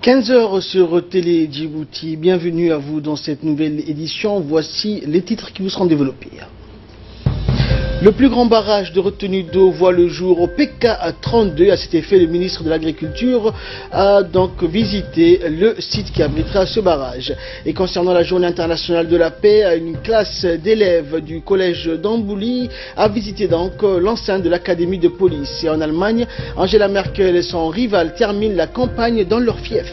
15 heures sur Télé Djibouti. Bienvenue à vous dans cette nouvelle édition. Voici les titres qui vous seront développés. Le plus grand barrage de retenue d'eau voit le jour au PK32. À cet effet, le ministre de l'Agriculture a donc visité le site qui abritera ce barrage. Et concernant la journée internationale de la paix, une classe d'élèves du collège d'Ambouli a visité donc l'enceinte de l'académie de police. Et en Allemagne, Angela Merkel et son rival terminent la campagne dans leur fief.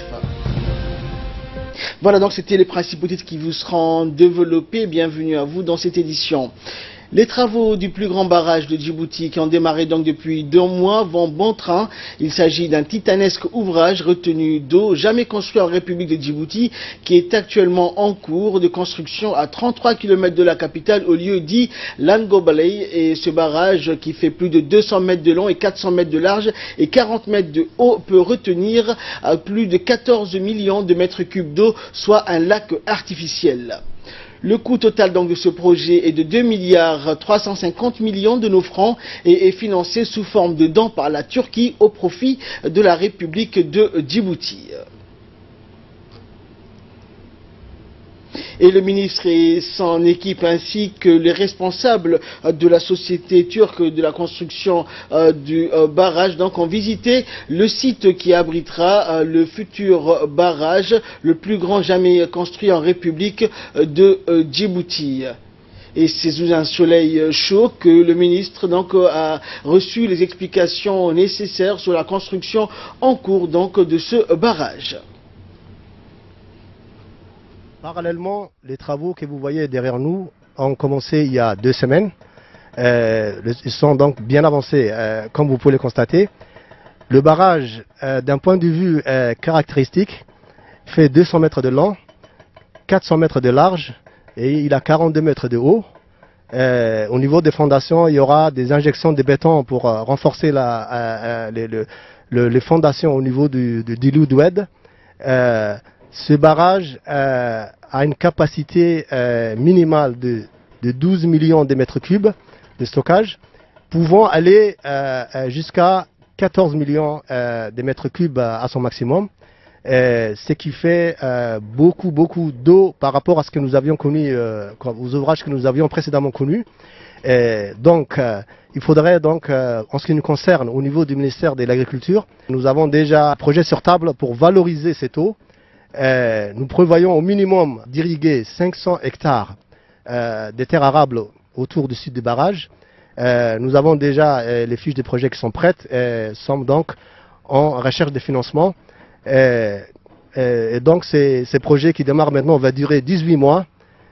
Voilà, donc c'était les principaux titres qui vous seront développés. Bienvenue à vous dans cette édition. Les travaux du plus grand barrage de Djibouti, qui ont démarré donc depuis 2 mois, vont bon train. Il s'agit d'un titanesque ouvrage retenue d'eau jamais construit en République de Djibouti, qui est actuellement en cours de construction à 33 km de la capitale, au lieu dit Langobalei. Et ce barrage, qui fait plus de 200 mètres de long et 400 mètres de large et 40 mètres de haut, peut retenir plus de 14 millions de mètres cubes d'eau, soit un lac artificiel. Le coût total donc de ce projet est de 2,350 milliards de nos francs et est financé sous forme de dons par la Turquie au profit de la République de Djibouti. Et le ministre et son équipe ainsi que les responsables de la société turque de la construction du barrage donc ont visité le site qui abritera le futur barrage, le plus grand jamais construit en République de Djibouti. Et c'est sous un soleil chaud que le ministre donc a reçu les explications nécessaires sur la construction en cours donc de ce barrage. Parallèlement, les travaux que vous voyez derrière nous ont commencé il y a 2 semaines. Ils sont donc bien avancés, comme vous pouvez le constater. Le barrage, d'un point de vue caractéristique, fait 200 mètres de long, 400 mètres de large et il a 42 mètres de haut. Au niveau des fondations, il y aura des injections de béton pour renforcer les fondations au niveau du Loup-Doued. Ce barrage a une capacité minimale de 12 millions de mètres cubes de stockage, pouvant aller jusqu'à 14 millions de mètres cubes à son maximum, ce qui fait beaucoup d'eau par rapport à ce que nous avions connu, aux ouvrages que nous avions précédemment connus. Donc, il faudrait donc, en ce qui nous concerne, au niveau du ministère de l'Agriculture, nous avons déjà un projet sur table pour valoriser cette eau. Nous prévoyons au minimum d'irriguer 500 hectares de terres arables autour du site du barrage. Nous avons déjà les fiches de projet qui sont prêtes et sommes donc en recherche de financement. Et donc ces projets qui démarrent maintenant vont durer 18 mois.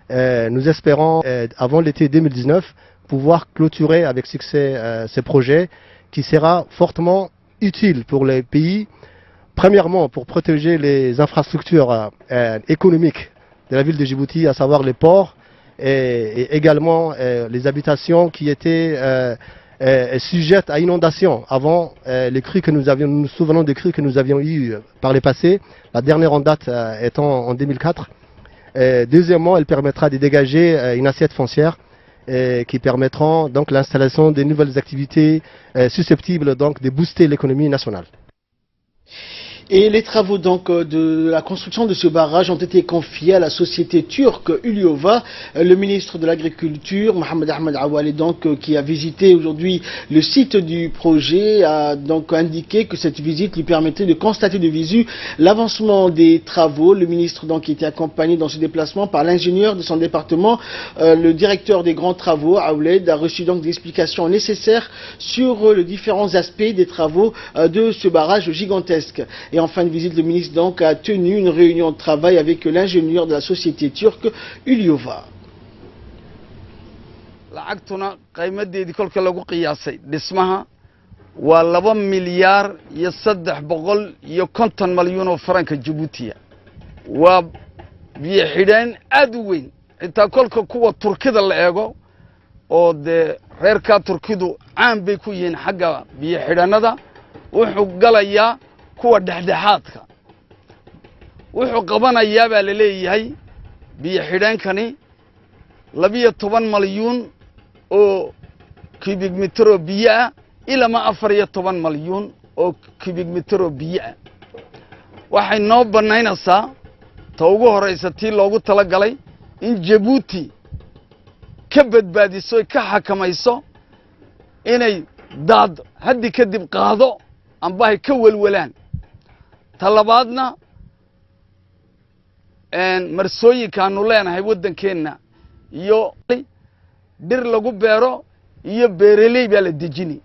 Nous espérons avant l'été 2019 pouvoir clôturer avec succès ces projets qui sera fortement utile pour les pays. Premièrement, pour protéger les infrastructures économiques de la ville de Djibouti, à savoir les ports et également les habitations qui étaient sujettes à inondation avant les crues que nous avions. Nous nous souvenons des crues que nous avions eues par le passé, la dernière en date étant en 2004. Deuxièmement, elle permettra de dégager une assiette foncière qui permettront donc l'installation de nouvelles activités susceptibles donc de booster l'économie nationale. Et les travaux donc de la construction de ce barrage ont été confiés à la société turque Ulyova. Le ministre de l'Agriculture, Mohamed Ahmed Awale, donc qui a visité aujourd'hui le site du projet, a donc indiqué que cette visite lui permettait de constater de visu l'avancement des travaux. Le ministre donc était accompagné dans ce déplacement par l'ingénieur de son département, le directeur des grands travaux, Awled, a reçu donc des explications nécessaires sur les différents aspects des travaux de ce barrage gigantesque. Et en fin de visite, le ministre donc a tenu une réunion de travail avec l'ingénieur de la société turque Ulyova. lacagtuna qiimadeedii kolka lagu qiyaasay dhismaha waa 2 milyaar iyo 350 malyan oo faranka Djibouti waa biyo xidheen aad u weyn inta kolka kuwa Turkida la eego oo de reerka Turkidu caan bay ku yihiin xagga biyo xidhanada wuxuu galayaa kuwa dhexdhexaadka wuxuu qabanayaa baa la leeyahay biyo xidheenkani 12 malyan oo cubic meter biyo ah ilaa 14 malyan oo cubic meter biyo ah waxay noo banaynaysaa ta ugu horeysa tii loogu tala galay in Djibouti ka badbaadiso ka xakamayso inay daad haddi kadib qaado amba ay ka walwalaan talabaadna marsooyinkaanu leenahay waddankeena iyo dhir lagu beero iyo beeraley baa la dejini.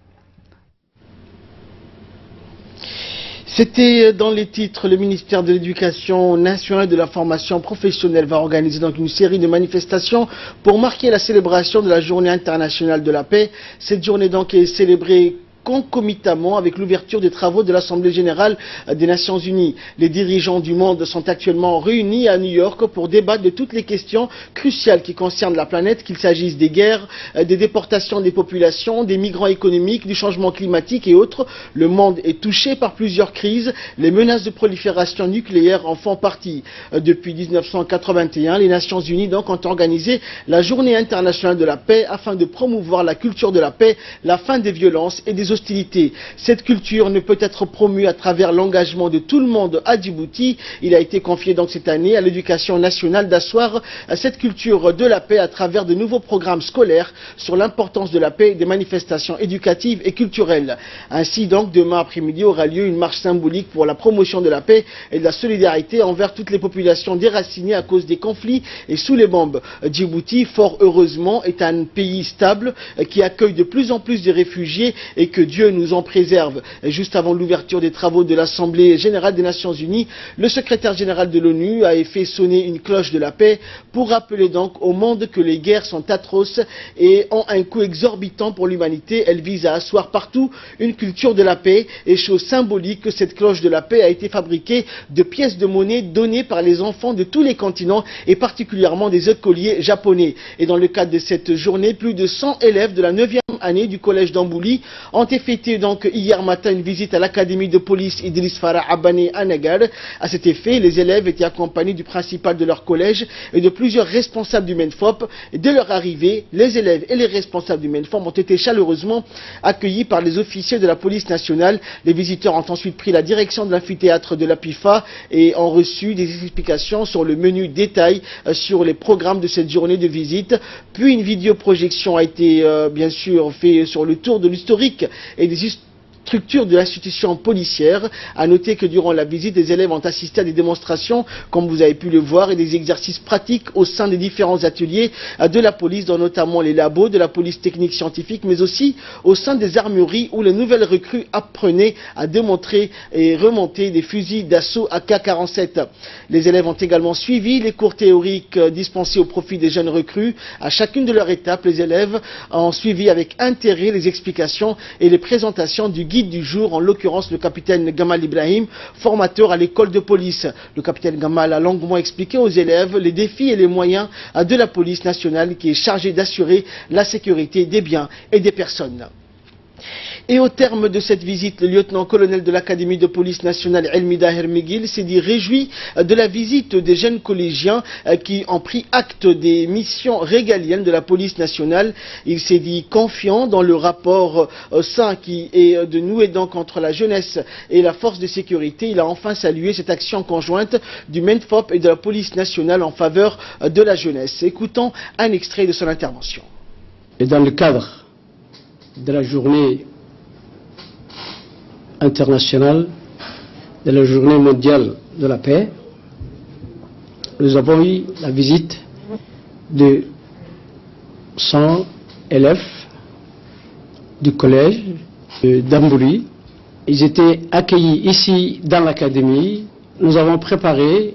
C'était dans les titres, le ministère de l'Éducation nationale et de la formation professionnelle va organiser donc une série de manifestations pour marquer la célébration de la Journée internationale de la paix. Cette journée donc est célébrée concomitamment avec l'ouverture des travaux de l'Assemblée générale des Nations Unies. Les dirigeants du monde sont actuellement réunis à New York pour débattre de toutes les questions cruciales qui concernent la planète, qu'il s'agisse des guerres, des déportations des populations, des migrants économiques, du changement climatique et autres. Le monde est touché par plusieurs crises. Les menaces de prolifération nucléaire en font partie. Depuis 1981, les Nations Unies donc ont organisé la Journée internationale de la paix afin de promouvoir la culture de la paix, la fin des violences et des hostilités. Cette culture ne peut être promue à travers l'engagement de tout le monde à Djibouti. Il a été confié donc cette année à l'éducation nationale d'asseoir cette culture de la paix à travers de nouveaux programmes scolaires sur l'importance de la paix et des manifestations éducatives et culturelles. Ainsi donc, demain après-midi aura lieu une marche symbolique pour la promotion de la paix et de la solidarité envers toutes les populations déracinées à cause des conflits et sous les bombes. Djibouti, fort heureusement, est un pays stable qui accueille de plus en plus de réfugiés et que Dieu nous en préserve. Juste avant l'ouverture des travaux de l'Assemblée générale des Nations Unies, le secrétaire général de l'ONU a fait sonner une cloche de la paix pour rappeler donc au monde que les guerres sont atroces et ont un coût exorbitant pour l'humanité. Elle vise à asseoir partout une culture de la paix et chose symbolique que cette cloche de la paix a été fabriquée de pièces de monnaie données par les enfants de tous les continents et particulièrement des écoliers japonais. Et dans le cadre de cette journée, plus de 100 élèves de la 9e année du collège d'Ambouli ont effectué donc hier matin une visite à l'académie de police Idriss Farah Abane à Nagar. À cet effet, les élèves étaient accompagnés du principal de leur collège et de plusieurs responsables du MENFOP. Et dès leur arrivée, les élèves et les responsables du MENFOP ont été chaleureusement accueillis par les officiers de la police nationale. Les visiteurs ont ensuite pris la direction de l'amphithéâtre de la PIFA et ont reçu des explications sur le menu détail sur les programmes de cette journée de visite. Puis une vidéoprojection a été bien sûr faite sur le tour de l'historique et des structure de l'institution policière. À noter que durant la visite, les élèves ont assisté à des démonstrations, comme vous avez pu le voir, et des exercices pratiques au sein des différents ateliers de la police, dont notamment les labos de la police technique scientifique, mais aussi au sein des armureries où les nouvelles recrues apprenaient à démontrer et remonter des fusils d'assaut AK-47. Les élèves ont également suivi les cours théoriques dispensés au profit des jeunes recrues. À chacune de leurs étapes, les élèves ont suivi avec intérêt les explications et les présentations du guide du jour, en l'occurrence le capitaine Gamal Ibrahim, formateur à l'école de police. Le capitaine Gamal a longuement expliqué aux élèves les défis et les moyens de la police nationale qui est chargée d'assurer la sécurité des biens et des personnes. Et au terme de cette visite, le lieutenant-colonel de l'Académie de police nationale Elmi Daher Miguel s'est dit réjoui de la visite des jeunes collégiens qui ont pris acte des missions régaliennes de la police nationale. Il s'est dit confiant dans le rapport sain qui est de nouer donc entre la jeunesse et la force de sécurité. Il a enfin salué cette action conjointe du MENFOP et de la police nationale en faveur de la jeunesse. Écoutons un extrait de son intervention. Et dans le cadre de la journée internationale, de la journée mondiale de la paix, nous avons eu la visite de 100 élèves du collège d'Ambouli. Ils étaient accueillis ici dans l'académie. Nous avons préparé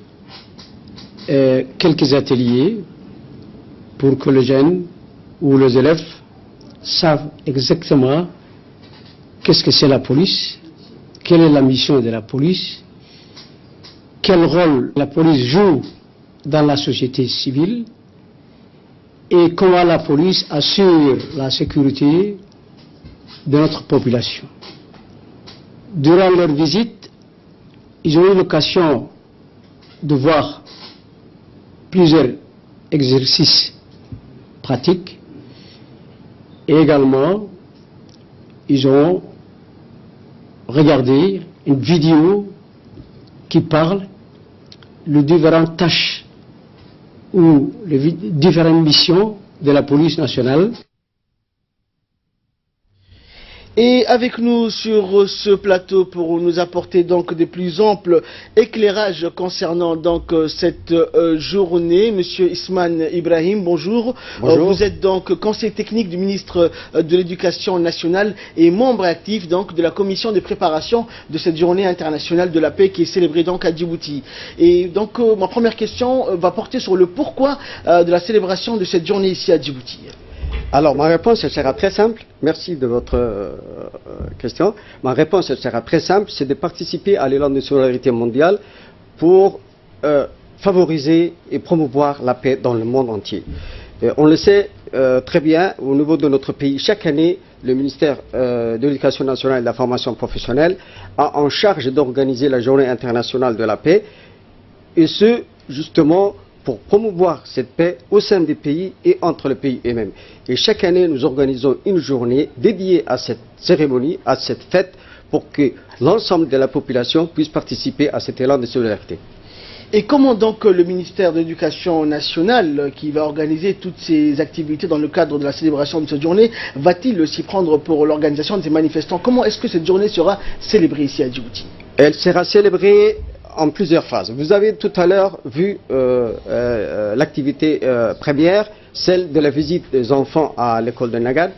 quelques ateliers pour que les jeunes ou les élèves savent exactement qu'est-ce que c'est la police, quelle est la mission de la police, quel rôle la police joue dans la société civile et comment la police assure la sécurité de notre population. Durant leur visite, ils ont eu l'occasion de voir plusieurs exercices pratiques et également ils ont regardé une vidéo qui parle les différentes tâches ou les différentes missions de la police nationale. Et avec nous sur ce plateau pour nous apporter donc des plus amples éclairages concernant donc cette journée, Monsieur Isman Ibrahim, bonjour. Bonjour. Vous êtes donc conseiller technique du ministre de l'Éducation nationale et membre actif donc de la commission de préparation de cette journée internationale de la paix qui est célébrée donc à Djibouti. Et donc ma première question va porter sur le pourquoi de la célébration de cette journée ici à Djibouti. Alors, ma réponse elle sera très simple. Merci de votre question. Ma réponse elle sera très simple, c'est de participer à l'élan de solidarité mondiale pour favoriser et promouvoir la paix dans le monde entier. On le sait très bien, au niveau de notre pays, chaque année, le ministère de l'Éducation nationale et de la formation professionnelle a en charge d'organiser la journée internationale de la paix, et ce, justement, pour promouvoir cette paix au sein des pays et entre les pays eux-mêmes. Et chaque année, nous organisons une journée dédiée à cette cérémonie, à cette fête, pour que l'ensemble de la population puisse participer à cet élan de solidarité. Et comment donc le ministère de l'Éducation nationale, qui va organiser toutes ces activités dans le cadre de la célébration de cette journée, va-t-il s'y prendre pour l'organisation de ces manifestants? Comment est-ce que cette journée sera célébrée ici à Djibouti? Elle sera célébrée en plusieurs phases. Vous avez tout à l'heure vu l'activité première, celle de la visite des enfants à l'école de Nagad,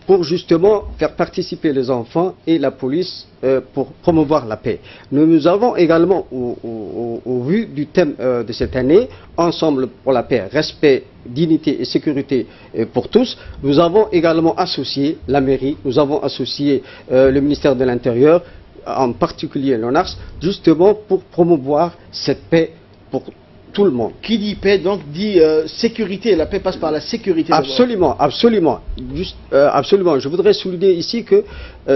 pour justement faire participer les enfants et la police pour promouvoir la paix. Nous avons également, au vu du thème de cette année, Ensemble pour la paix, respect, dignité et sécurité pour tous, nous avons également associé la mairie, nous avons associé le ministère de l'Intérieur, en particulier l'ONARS, justement pour promouvoir cette paix pour tout le monde. Qui dit paix, donc dit sécurité. La paix passe par la sécurité. Absolument, absolument. Absolument. Je voudrais souligner ici que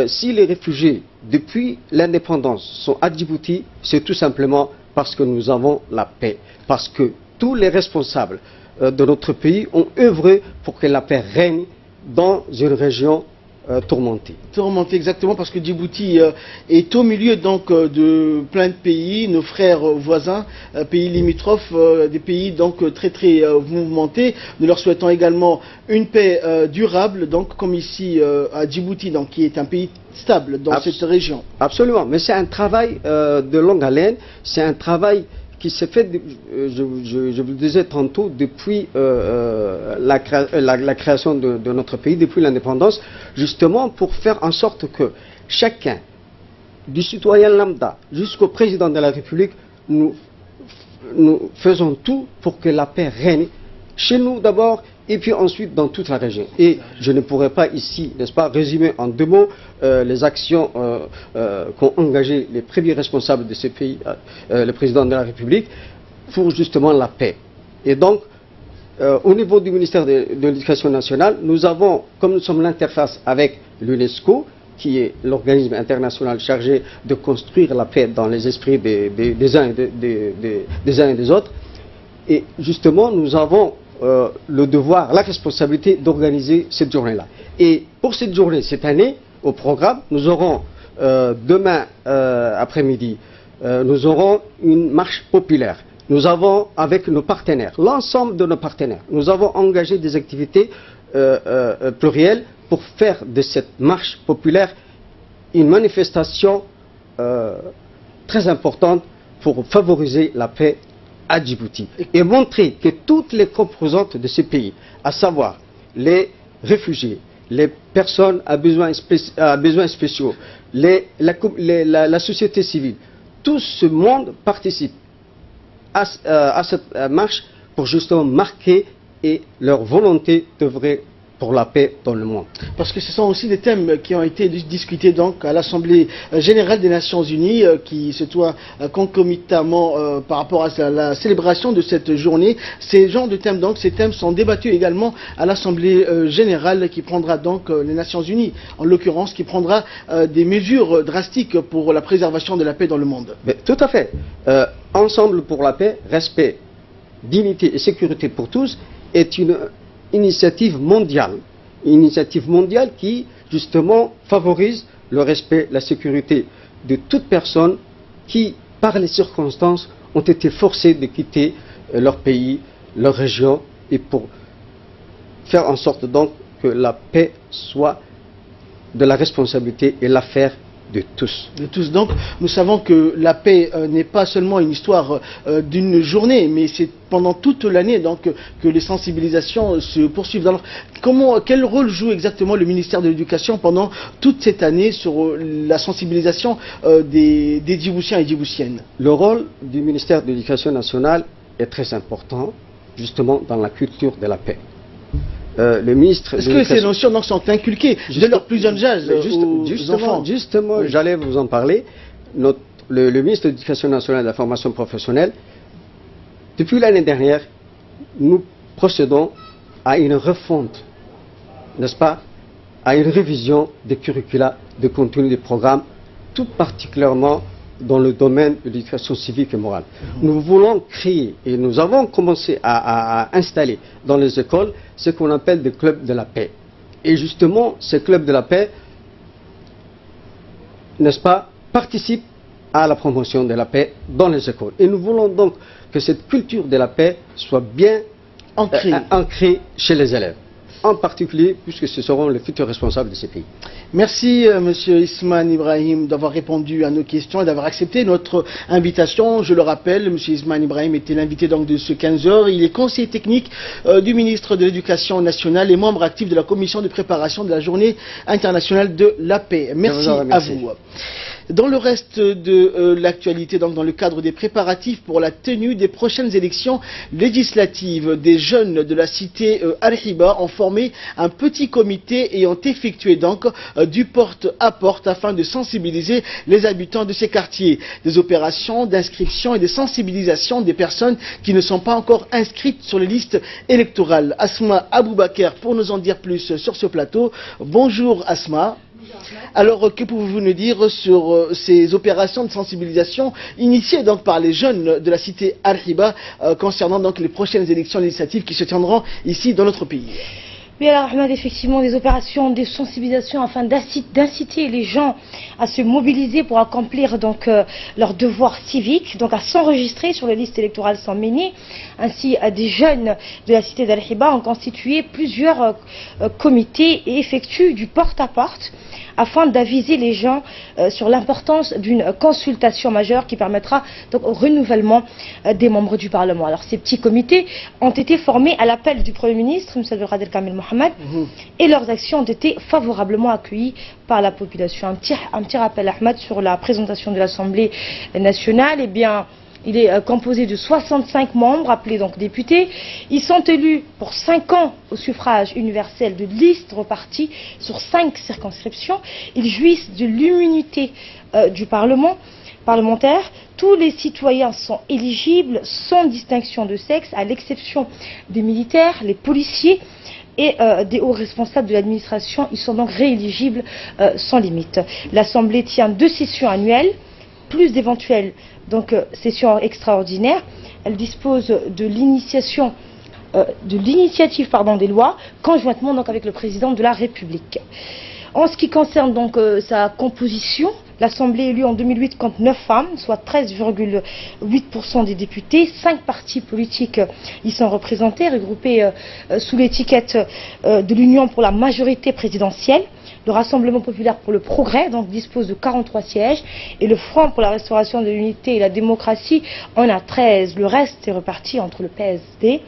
si les réfugiés, depuis l'indépendance, sont à Djibouti, c'est tout simplement parce que nous avons la paix. Parce que tous les responsables de notre pays ont œuvré pour que la paix règne dans une région tourmentée. Tourmentée, exactement, parce que Djibouti est au milieu donc de plein de pays, nos frères voisins, pays limitrophes, des pays donc très mouvementés. Nous leur souhaitons également une paix durable, donc comme ici à Djibouti, donc qui est un pays stable dans cette région. Absolument, mais c'est un travail de longue haleine, c'est un travail qui s'est fait, je vous le disais tantôt, depuis la création de notre pays, depuis l'indépendance, justement pour faire en sorte que chacun, du citoyen lambda jusqu'au président de la République, nous faisons tout pour que la paix règne chez nous d'abord, et puis ensuite dans toute la région. Et je ne pourrais pas ici, n'est-ce pas, résumer en 2 mots les actions qu'ont engagées les premiers responsables de ce pays, le président de la République, pour justement la paix. Et donc, au niveau du ministère de l'Éducation nationale, nous avons, comme nous sommes l'interface avec l'UNESCO, qui est l'organisme international chargé de construire la paix dans les esprits des uns et des autres, et justement, nous avons le devoir, la responsabilité d'organiser cette journée-là. Et pour cette journée, cette année, au programme, nous aurons demain après-midi, nous aurons une marche populaire. Nous avons, avec nos partenaires, l'ensemble de nos partenaires, nous avons engagé des activités plurielles pour faire de cette marche populaire une manifestation très importante pour favoriser la paix à Djibouti et montrer que toutes les composantes de ce pays, à savoir les réfugiés, les personnes à besoins spéciaux, la société civile, tout ce monde participe à cette marche pour justement marquer et leur volonté d'œuvrer pour la paix dans le monde. Parce que ce sont aussi des thèmes qui ont été discutés donc à l'Assemblée générale des Nations Unies, qui se tient concomitamment par rapport à la célébration de cette journée. Ces genres de thèmes, donc, ces thèmes sont débattus également à l'Assemblée générale qui prendra donc les Nations Unies, en l'occurrence, qui prendra des mesures drastiques pour la préservation de la paix dans le monde. Mais, tout à fait. Ensemble pour la paix, respect, dignité et sécurité pour tous est une initiative mondiale qui justement favorise le respect, la sécurité de toute personne qui par les circonstances, ont été forcés de quitter leur pays, leur région, et pour faire en sorte donc que la paix soit de la responsabilité et l'affaire de tous. De tous. Donc, nous savons que la paix n'est pas seulement une histoire d'une journée, mais c'est pendant toute l'année donc que les sensibilisations se poursuivent. Alors, quel rôle joue exactement le ministère de l'Éducation pendant toute cette année sur la sensibilisation des Djiboutiens et Djiboutiennes? Le rôle du ministère de l'Éducation nationale est très important, justement, dans la culture de la paix. Le ministre. Est-ce que ces notions donc, sont inculquées dès leur plus jeune âge Justement, oui. J'allais vous en parler. Le ministre de l'Éducation nationale et de la formation professionnelle, depuis l'année dernière, nous procédons à une refonte, n'est-ce pas, à une révision des curricula, des contenus des programmes, tout particulièrement dans le domaine de l'éducation civique et morale. Nous voulons créer, et nous avons commencé à installer dans les écoles ce qu'on appelle des clubs de la paix. Et justement, ces clubs de la paix, n'est-ce pas, participent à la promotion de la paix dans les écoles. Et nous voulons donc que cette culture de la paix soit bien ancrée chez les élèves, en particulier puisque ce seront les futurs responsables de ces pays. Merci Monsieur Ismaël Ibrahim d'avoir répondu à nos questions et d'avoir accepté notre invitation. Je le rappelle, Monsieur Ismaël Ibrahim était l'invité donc de ce 15h. Il est conseiller technique du ministre de l'Éducation nationale et membre actif de la commission de préparation de la Journée internationale de la paix. Merci à vous. Dans le reste de l'actualité, donc dans le cadre des préparatifs pour la tenue des prochaines élections législatives, des jeunes de la cité Al-Hiba ont formé un petit comité et ont effectué donc du porte-à-porte afin de sensibiliser les habitants de ces quartiers. Des opérations d'inscription et de sensibilisation des personnes qui ne sont pas encore inscrites sur les listes électorales. Asma Aboubakar pour nous en dire plus sur ce plateau. Bonjour Asma. Alors, que pouvez-vous nous dire sur ces opérations de sensibilisation initiées donc par les jeunes de la cité Al-Hiba concernant donc les prochaines élections législatives qui se tiendront ici dans notre pays? Oui, alors Ahmed, effectivement, des opérations de sensibilisation afin d'inciter les gens à se mobiliser pour accomplir donc leur devoir civique, donc à s'enregistrer sur les listes électorales sans mener. Ainsi, des jeunes de la cité d'Al-Hiba ont constitué plusieurs comités et effectuent du porte-à-porte afin d'aviser les gens sur l'importance d'une consultation majeure qui permettra donc au renouvellement des membres du Parlement. Alors ces petits comités ont été formés à l'appel du Premier ministre, M. Abdelkader Kamel Mohamed, et leurs actions ont été favorablement accueillies par la population. Un petit rappel, Ahmed, sur la présentation de l'Assemblée nationale. Eh bien, il est composé de 65 membres, appelés donc députés. Ils sont élus pour 5 ans au suffrage universel de listes reparties sur 5 circonscriptions. Ils jouissent de l'immunité du parlementaire. Tous les citoyens sont éligibles sans distinction de sexe, à l'exception des militaires, les policiers et des hauts responsables de l'administration. Ils sont donc rééligibles sans limite. L'Assemblée tient 2 sessions annuelles, plus d'éventuelles donc session extraordinaire. Elle dispose de l'initiative des lois conjointement donc avec le président de la République. En ce qui concerne donc sa composition, l'Assemblée élue en 2008 compte 9 femmes, soit 13,8% des députés. 5 partis politiques y sont représentés, regroupés sous l'étiquette de l'Union pour la majorité présidentielle. Le Rassemblement populaire pour le progrès donc dispose de 43 sièges et le Front pour la restauration de l'unité et la démocratie en a 13. Le reste est reparti entre le PSD,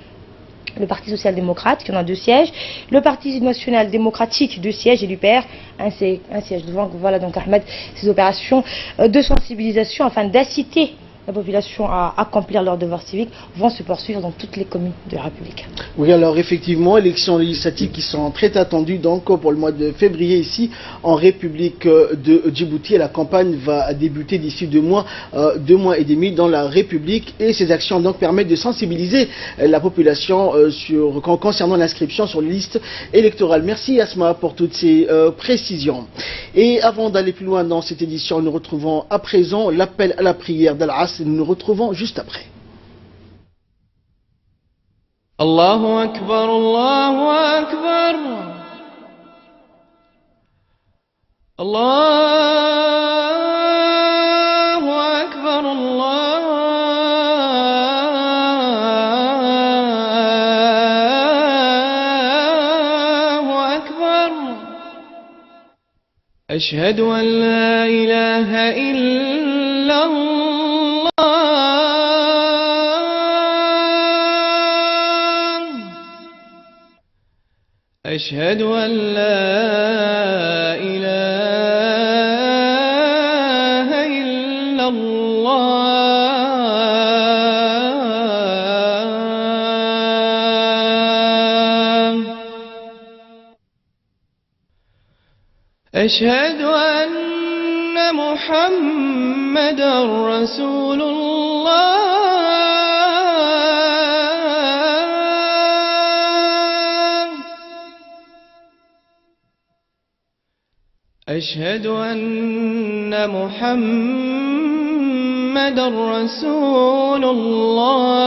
le Parti social-démocrate qui en a 2 sièges, le Parti national démocratique 2 sièges et l'UPR un siège. Donc voilà donc Ahmed, ces opérations de sensibilisation afin d'inciter la population à accomplir leurs devoirs civiques vont se poursuivre dans toutes les communes de la République. Oui, alors effectivement, élections législatives qui sont très attendues donc pour le mois de février ici en République de Djibouti. La campagne va débuter d'ici 2 mois et demi dans la République et ces actions donc permettent de sensibiliser la population concernant l'inscription sur les listes électorales. Merci Asma pour toutes ces précisions. Et avant d'aller plus loin dans cette édition, nous retrouvons à présent l'appel à la prière d'Al-Asr. Nous nous retrouvons juste après. Allahu Akbar, Allahu Akbar, Allahu Akbar, Allahu أشهد أن لا إله إلا الله أشهد أن لا إله إلا الله أشهد أن محمدا رسول الله أشهد أن محمدا رسول الله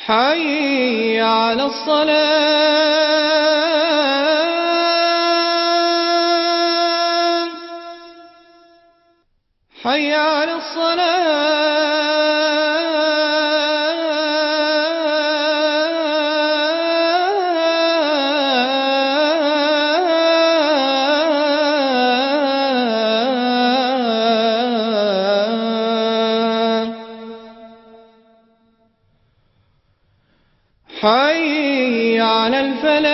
حي على الصلاة حي على الصلاة حي على الفلاح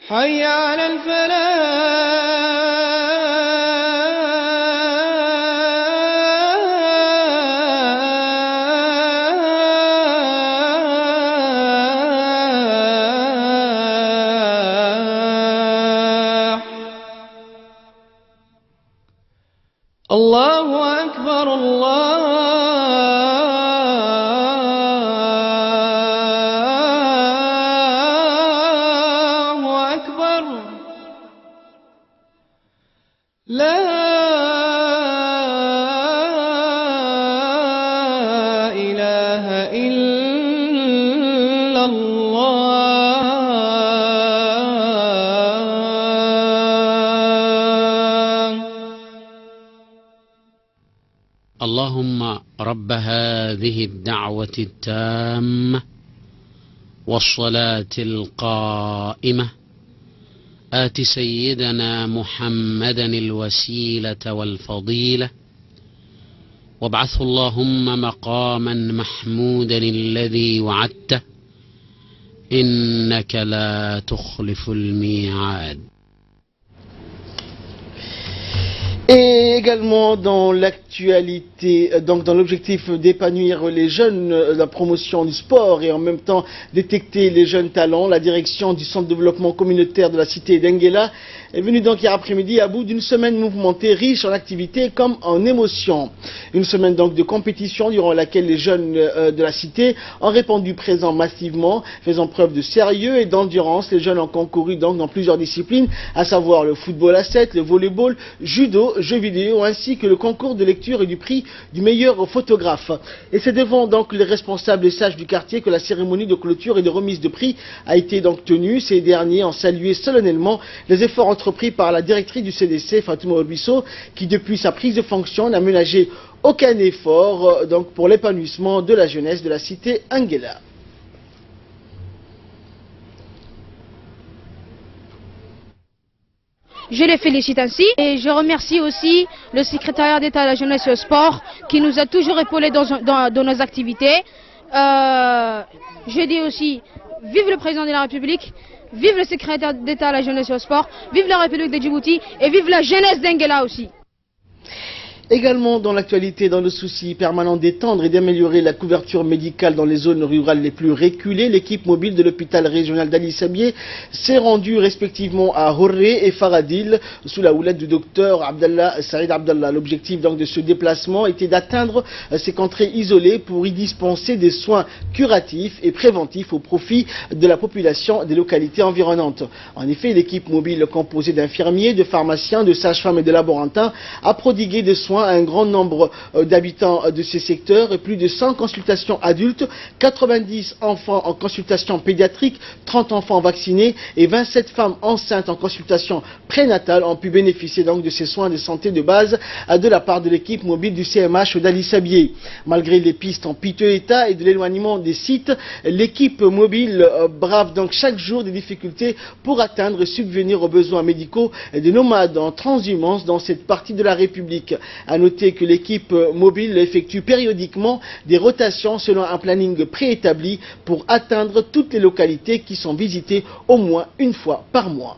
حي على الفلاح الله أكبر الله أكبر لا إله إلا الله اللهم رب هذه الدعوة التامة والصلاة القائمة آت سيدنا محمدا الوسيلة والفضيلة وابعثه اللهم مقاما محمودا الذي وعدته إنك لا تخلف الميعاد. Et également dans l'actualité, donc dans l'objectif d'épanouir les jeunes, la promotion du sport et en même temps détecter les jeunes talents, la direction du centre de développement communautaire de la cité d'Enguela est venue donc hier après-midi à bout d'une semaine mouvementée, riche en activités comme en émotions. Une semaine donc de compétition durant laquelle les jeunes de la cité ont répondu présent massivement, faisant preuve de sérieux et d'endurance. Les jeunes ont concouru donc dans plusieurs disciplines, à savoir le football à 7, le volleyball, judo, jeux vidéo, ainsi que le concours de lecture et du prix du meilleur photographe. Et c'est devant donc les responsables et sages du quartier que la cérémonie de clôture et de remise de prix a été donc tenue. Ces derniers ont salué solennellement les efforts entrepris par la directrice du CDC, Fatouma Orbisso, qui depuis sa prise de fonction n'a ménagé aucun effort donc pour l'épanouissement de la jeunesse de la cité Enguela. Je les félicite ainsi et je remercie aussi le secrétariat d'État à la jeunesse et au sport qui nous a toujours épaulés dans nos activités. Je dis aussi, vive le président de la République, vive le secrétaire d'État à la jeunesse et au sport, vive la République de Djibouti et vive la jeunesse d'Enguela aussi. Également dans l'actualité, dans le souci permanent d'étendre et d'améliorer la couverture médicale dans les zones rurales les plus reculées, l'équipe mobile de l'hôpital régional d'Ali Sabié s'est rendue respectivement à Horré et Faradil sous la houlette du docteur Saïd Abdallah. L'objectif donc de ce déplacement était d'atteindre ces contrées isolées pour y dispenser des soins curatifs et préventifs au profit de la population des localités environnantes. En effet, l'équipe mobile composée d'infirmiers, de pharmaciens, de sages-femmes et de laborantins a prodigué des soins soins à un grand nombre d'habitants de ces secteurs et plus de 100 consultations adultes, 90 enfants en consultation pédiatrique, 30 enfants vaccinés et 27 femmes enceintes en consultation prénatale ont pu bénéficier donc de ces soins de santé de base de la part de l'équipe mobile du CMH d'Ali Sabié. Malgré les pistes en piteux état et de l'éloignement des sites, l'équipe mobile brave donc chaque jour des difficultés pour atteindre et subvenir aux besoins médicaux des nomades en transhumance dans cette partie de la République. À noter que l'équipe mobile effectue périodiquement des rotations selon un planning préétabli pour atteindre toutes les localités qui sont visitées au moins une fois par mois.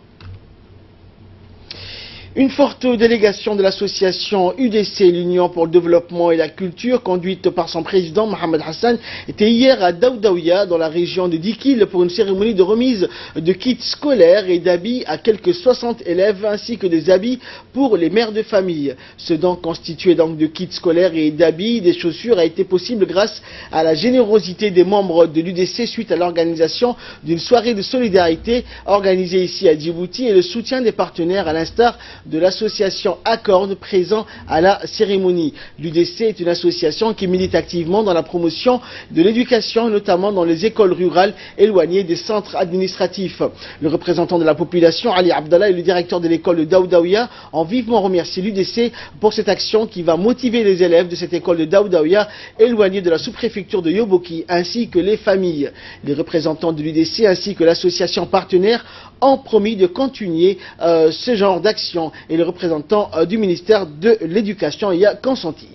Une forte délégation de l'association UDC, l'Union pour le développement et la culture, conduite par son président Mohamed Hassan, était hier à Daoudaouia, dans la région de Dikil, pour une cérémonie de remise de kits scolaires et d'habits à quelques 60 élèves, ainsi que des habits pour les mères de famille. Ce don constitué donc de kits scolaires et d'habits, des chaussures, a été possible grâce à la générosité des membres de l'UDC suite à l'organisation d'une soirée de solidarité organisée ici à Djibouti et le soutien des partenaires à l'instar de l'association Accord présent à la cérémonie. L'UDC est une association qui milite activement dans la promotion de l'éducation, notamment dans les écoles rurales éloignées des centres administratifs. Le représentant de la population, Ali Abdallah, et le directeur de l'école de Daoudaouia ont vivement remercié l'UDC pour cette action qui va motiver les élèves de cette école de Daoudaouia éloignés de la sous-préfecture de Yoboki, ainsi que les familles. Les représentants de l'UDC ainsi que l'association partenaire ont promis de continuer ce genre d'action et le représentant du ministère de l'Éducation y a consenti.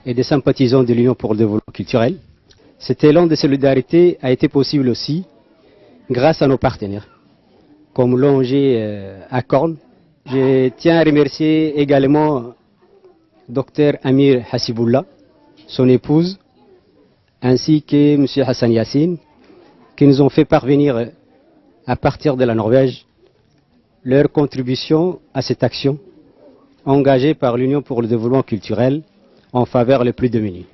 Et des sympathisants de l'Union pour le développement culturel. Cet élan de solidarité a été possible aussi grâce à nos partenaires, comme l'ONG Accord. Je tiens à remercier également Dr Amir Hassiboullah, son épouse, ainsi que M. Hassan Yassine, qui nous ont fait parvenir à partir de la Norvège leur contribution à cette action engagée par l'Union pour le développement culturel en faveur des plus démunis.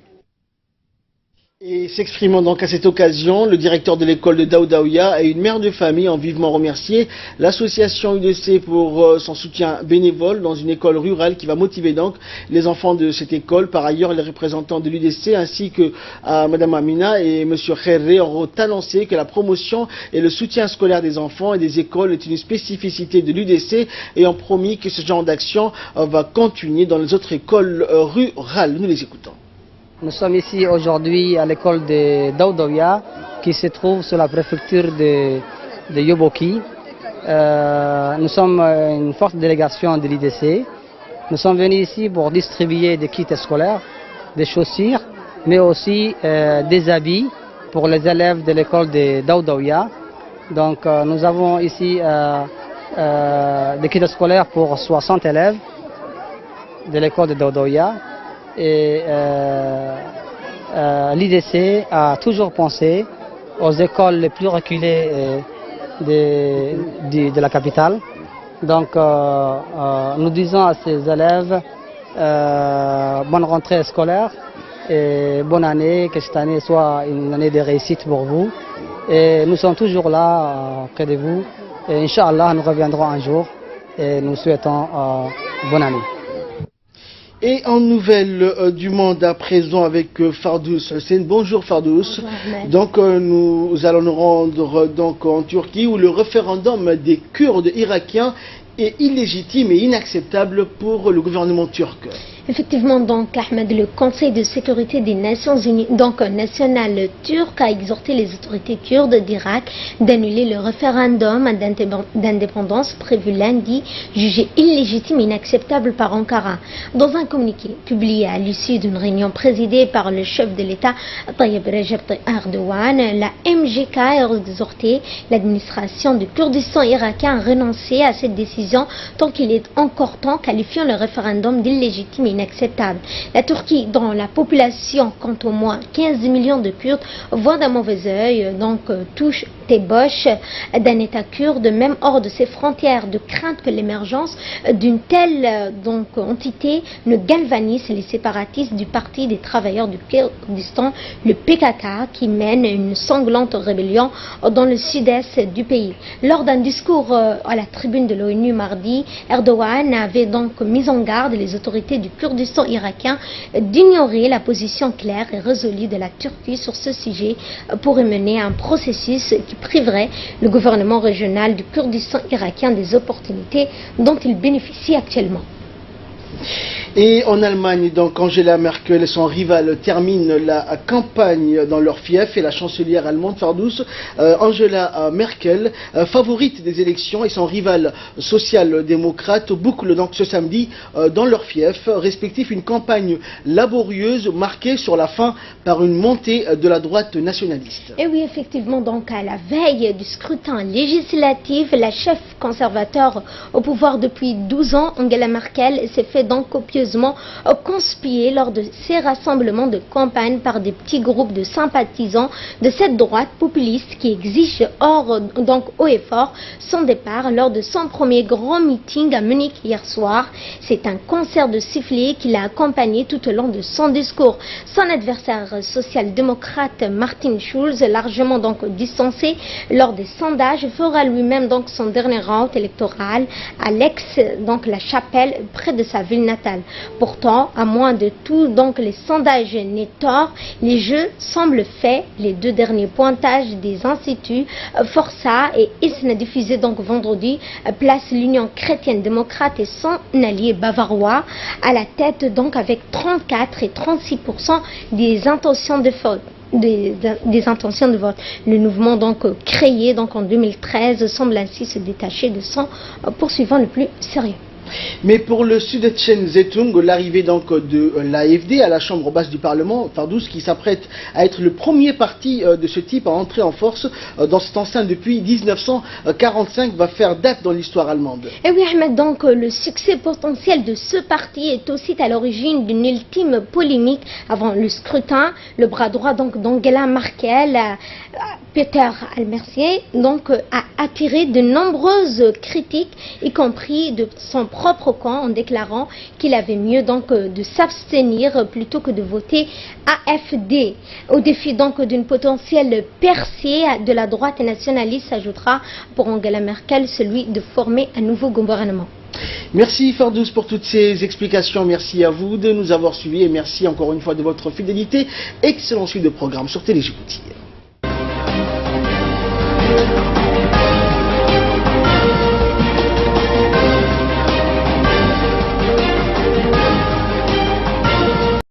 Et s'exprimant donc à cette occasion, le directeur de l'école de Daoudaouia et une mère de famille ont vivement remercié l'association UDC pour son soutien bénévole dans une école rurale qui va motiver donc les enfants de cette école. Par ailleurs, les représentants de l'UDC ainsi que Madame Amina et Monsieur Kherré ont annoncé que la promotion et le soutien scolaire des enfants et des écoles est une spécificité de l'UDC et ont promis que ce genre d'action va continuer dans les autres écoles rurales. Nous les écoutons. Nous sommes ici aujourd'hui à l'école de Daoudaouia qui se trouve sur la préfecture de Yoboki. Nous sommes une forte délégation de l'IDC. Nous sommes venus ici pour distribuer des kits scolaires, des chaussures, mais aussi des habits pour les élèves de l'école de Daoudaouia. Donc nous avons ici des kits scolaires pour 60 élèves de l'école de Daoudaouia. Et l'IDC a toujours pensé aux écoles les plus reculées de la capitale. Donc nous disons à ces élèves bonne rentrée scolaire et bonne année, que cette année soit une année de réussite pour vous. Et nous sommes toujours là près de vous. Et Inch'Allah, nous reviendrons un jour et nous souhaitons bonne année. Et en nouvelle du monde à présent avec Fardous Hussein. Bonjour Fardous. Donc nous allons nous rendre donc en Turquie où le référendum des Kurdes irakiens est illégitime et inacceptable pour le gouvernement turc. Effectivement, donc, Ahmed, le Conseil de sécurité des Nations Unies, donc national turc, a exhorté les autorités kurdes d'Irak d'annuler le référendum d'indépendance prévu lundi, jugé illégitime et inacceptable par Ankara. Dans un communiqué publié à l'issue d'une réunion présidée par le chef de l'État, Tayyip Recep Erdogan, la MGK a exhorté l'administration du Kurdistan irakien à renoncer à cette décision tant qu'il est encore temps, qualifiant le référendum d'illégitime et inacceptable. La Turquie, dont la population compte au moins 15 millions de Kurdes, voit d'un mauvais œil, donc touche ébauche d'un État kurde, même hors de ses frontières, de crainte que l'émergence d'une telle entité ne galvanise les séparatistes du Parti des travailleurs du Kurdistan, le PKK, qui mène une sanglante rébellion dans le sud-est du pays. Lors d'un discours à la tribune de l'ONU mardi, Erdogan avait donc mis en garde les autorités du Kurdistan irakien d'ignorer la position claire et résolue de la Turquie sur ce sujet pour mener un processus qui priverait le gouvernement régional du Kurdistan irakien des opportunités dont il bénéficie actuellement. Et en Allemagne, donc, Angela Merkel et son rival terminent la campagne dans leur fief, et la chancelière allemande Fardous, Angela Merkel, favorite des élections, et son rival social-démocrate bouclent donc ce samedi dans leur fief respectif une campagne laborieuse marquée sur la fin par une montée de la droite nationaliste. Et oui, effectivement, donc à la veille du scrutin législatif, la chef conservateur au pouvoir depuis 12 ans, Angela Merkel, s'est fait donc copieusement conspuer lors de ces rassemblements de campagne par des petits groupes de sympathisants de cette droite populiste qui exige donc haut et fort son départ lors de son premier grand meeting à Munich hier soir. C'est un concert de sifflets qui l'a accompagné tout au long de son discours. Son adversaire social-démocrate Martin Schulz, largement donc distancé lors des sondages, fera lui-même donc son dernier round électoral à la Chapelle, près de sa ville natale. Pourtant, à moins de tout donc les sondages n'aient tort, les jeux semblent faits. Les deux derniers pointages des instituts Forza et ISNA diffusés donc vendredi placent l'Union chrétienne démocrate et son allié bavarois à la tête donc avec 34 et 36% des intentions de vote. Des intentions de vote. Le mouvement donc créé donc en 2013 semble ainsi se détacher de son poursuivant le plus sérieux. Mais pour le Süddeutsche Zeitung, l'arrivée donc de l'AfD à la Chambre basse du Parlement, Fardous, qui s'apprête à être le premier parti de ce type à entrer en force dans cette enceinte depuis 1945, va faire date dans l'histoire allemande. Et oui, Ahmed, donc le succès potentiel de ce parti est aussi à l'origine d'une ultime polémique avant le scrutin. Le bras droit donc d'Angela Merkel, Peter Altmaier, donc a attiré de nombreuses critiques, y compris de son propre camp, en déclarant qu'il avait mieux donc de s'abstenir plutôt que de voter AfD. Au défi donc d'une potentielle percée de la droite nationaliste s'ajoutera pour Angela Merkel celui de former un nouveau gouvernement. Merci Fardous pour toutes ces explications, merci à vous de nous avoir suivis et merci encore une fois de votre fidélité. Excellent suite de programme sur Télé Djibouti.